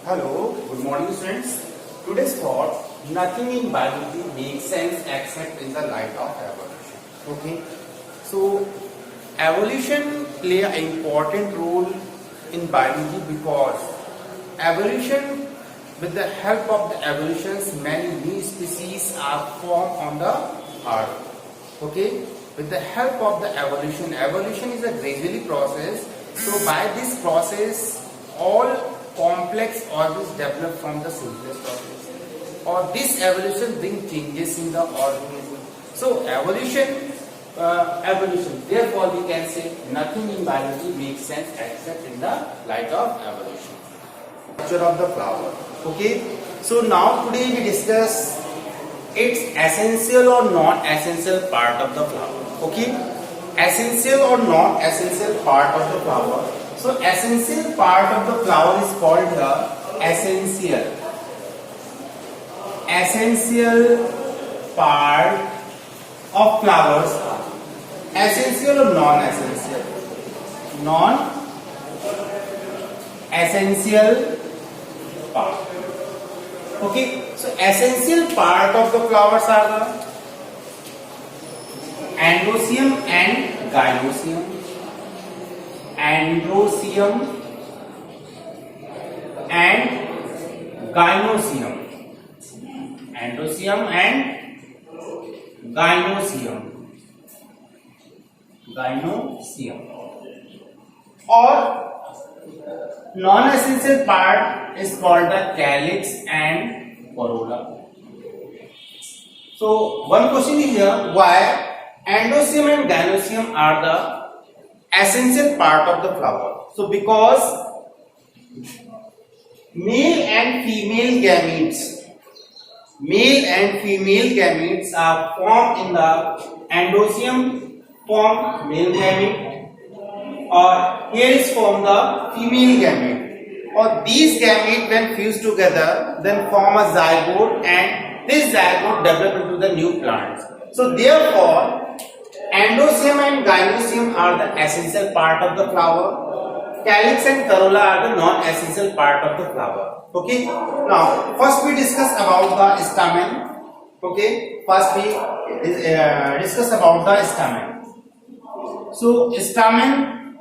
Hello, good morning students. Today's thought, nothing in biology makes sense except in the light of evolution. Okay, so evolution play an important role in biology because evolution, with the help of the evolutions, many new species are formed on the earth. Okay, with the help of the evolution is a gradually process. So by this process, all complex organisms develop from the simplest organism, or this evolution brings changes in the organism. So evolution. Therefore, we can say nothing in biology makes sense except in the light of evolution. Structure of the flower. Okay. So now today we discuss its essential or non-essential part of the flower. Okay. Essential or non-essential part of the flower. So essential part of the flower is called the essential. Essential part of flowers. Essential or non-essential? Non-essential part. Okay. So essential part of the flowers are the androecium and gynoecium. Androecium and gynoecium. Androecium and gynoecium. Gynoecium. Or non-essential part is called the calyx and corolla. So one question is here, why androecium and gynoecium are the essential part of the flower? So because male and female gametes are formed in the androecium form male gamete, or here is formed the female gamete, or these gametes when fused together then form a zygote, and this zygote develop into the new plants. So therefore androecium and gynoecium are the essential part of the flower. Calyx and corolla are the non-essential part of the flower. Okay. Now, first we discuss about the stamen. Okay. First we discuss about the stamen. So, stamen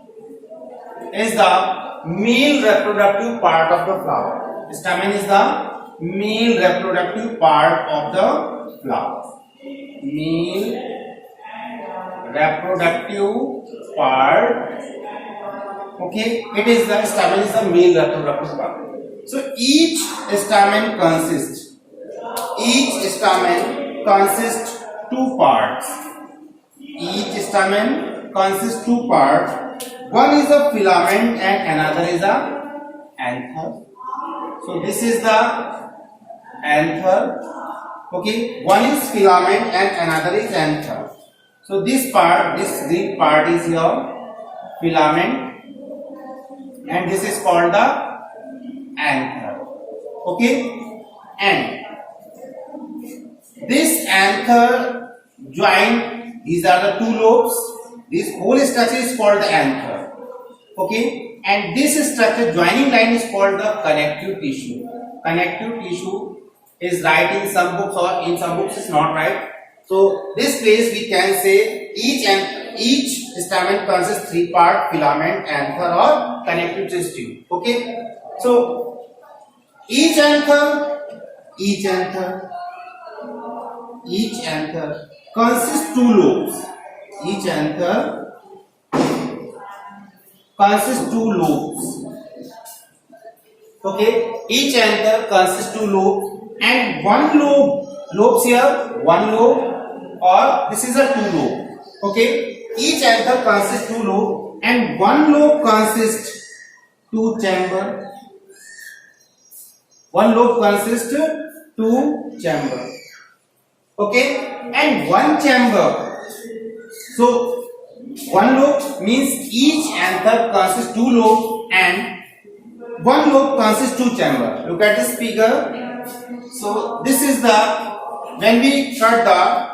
is the male reproductive part of the flower. Stamen is the male reproductive part of the flower. Male reproductive part. Okay, it is the stamen is the male reproductive part. So each stamen consists two parts. Each stamen consists two parts. One is a filament and another is a anther. So this is the anther. Okay, one is filament and another is anther. So this green part is your filament, and this is called the anther. Okay, and this anther join, these are the two lobes. This whole structure is called the anther. Okay, and this structure joining line is called the connective tissue. Connective tissue is right in some books, or in some books is not right. So this place we can say each stamen consists three part: filament, anther, or connective tissue. Okay, so each anther consists two lobes. Each anther consists two lobes. Okay, each anther consists two lobes, and one lobes here, one lobe, or this is a two lobe. Okay, each anther consists two lobes, and one lobe consists two chamber. One lobe consists two chamber. Okay, and one chamber. So one lobe means each anther consists two lobes, and one lobe consists two chamber. Look at this figure. So this is the, when we cut the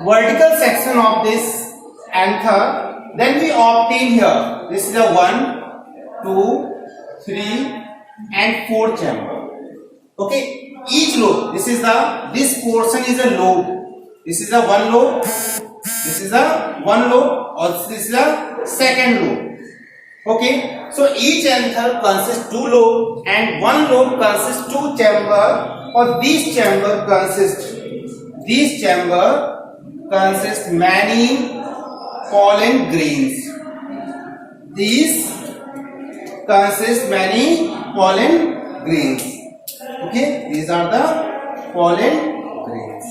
vertical section of this anther, then we obtain here, this is a 1, 2, 3 and 4 chamber. Okay, each lobe, this portion is a lobe. This is a one lobe. This is a one lobe, or this is a second lobe. Okay, so each anther consists two lobe and one lobe consists two chamber, or these chamber consist many pollen grains. These consist many pollen grains. Okay, these are the pollen grains.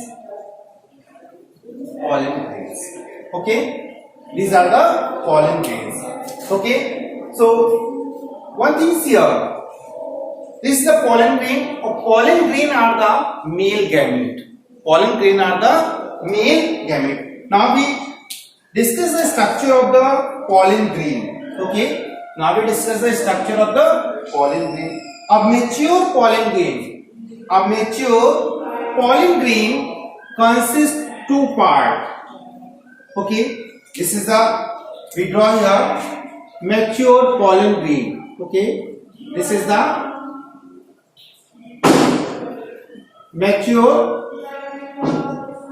Okay, these are the pollen grains. Okay, so one thing is here. This is the pollen grain. Pollen grain are the male gamete. Pollen grain are the male gamete. Now we discuss the structure of the pollen grain. Okay, now we discuss the structure of the pollen grain. A mature pollen grain consists two parts. Okay, this is the, we draw here mature pollen grain. Okay, this is the mature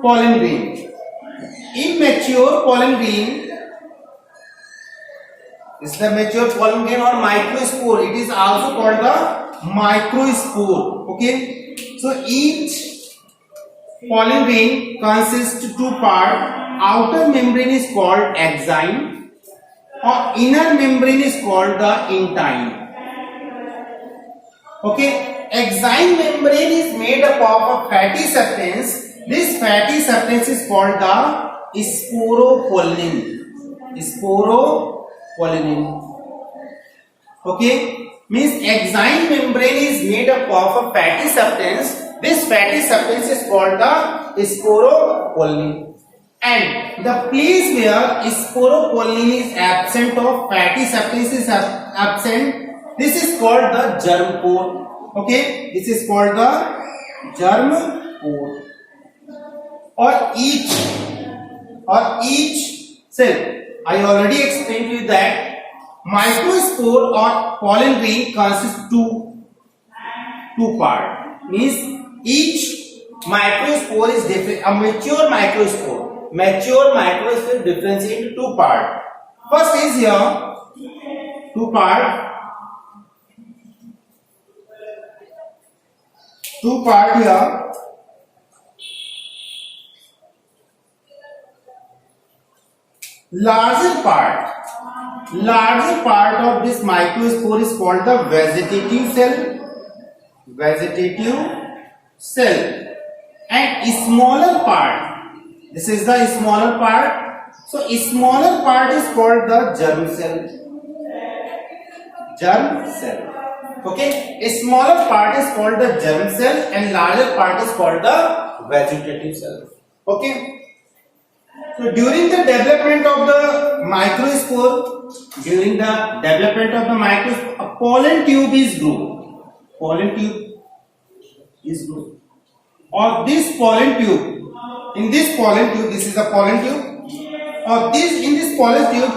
pollen grain. Immature pollen grain, this is the mature pollen grain or microspore. It is also called the microspore. Okay, so each pollen grain consists of two parts. Outer membrane is called exine, or inner membrane is called the intine. Okay, exine membrane is made up of a fatty substance. This fatty substance is called the sporopollenin. Okay, means exine membrane is made up of a fatty substance. This fatty substance is called the sporopollenin. And the place where sporopollenin is absent or fatty substance is absent, this is called the germ pore. Okay, this is called the germ pore. Or each cell. I already explained to you that microspore or pollen grain consists two parts. Means each microspore is different. A mature microspore differentiate into two parts. First is here two part here. Larger part of this microspore is called the vegetative cell, and smaller part, this is the smaller part. So smaller part is called the germ cell. Okay, a smaller part is called the germ cell and larger part is called the vegetative cell. Okay. So during the development of the microspore, a pollen tube is grown. Or this pollen tube, this is a pollen tube. Or in this pollen tube,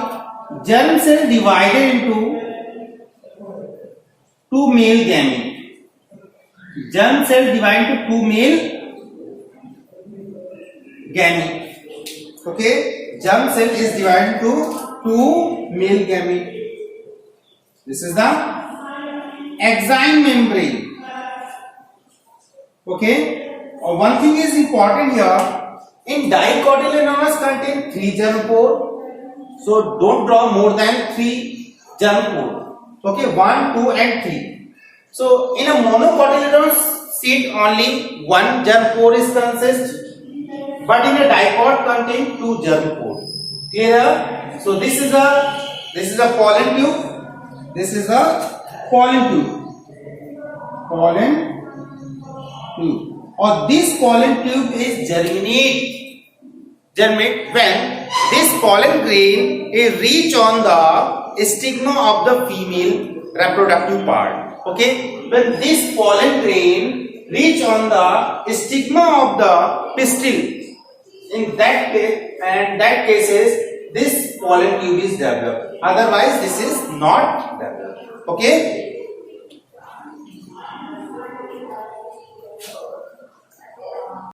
germ cell divided into two male gamete. Germ cell divided into two male gamete. Okay, germ cell is divided into two male gamete. This is the exine membrane. Okay, one thing is important here. In dicotyledonous contain 3 germ pore. So don't draw more than 3 germ pore. Okay, 1, 2 and 3. So in a monocotyledonous seed only 1 germ pore is consist. But in a dicot contain 2 germ pore. Clear? So this is a pollen tube. This is a pollen tube. Or this pollen tube is germinate when this pollen grain is reach on the stigma of the female reproductive part. Okay, when this pollen grain reach on the stigma of the pistil, in that cases this pollen tube is developed. Otherwise, this is not developed. Okay.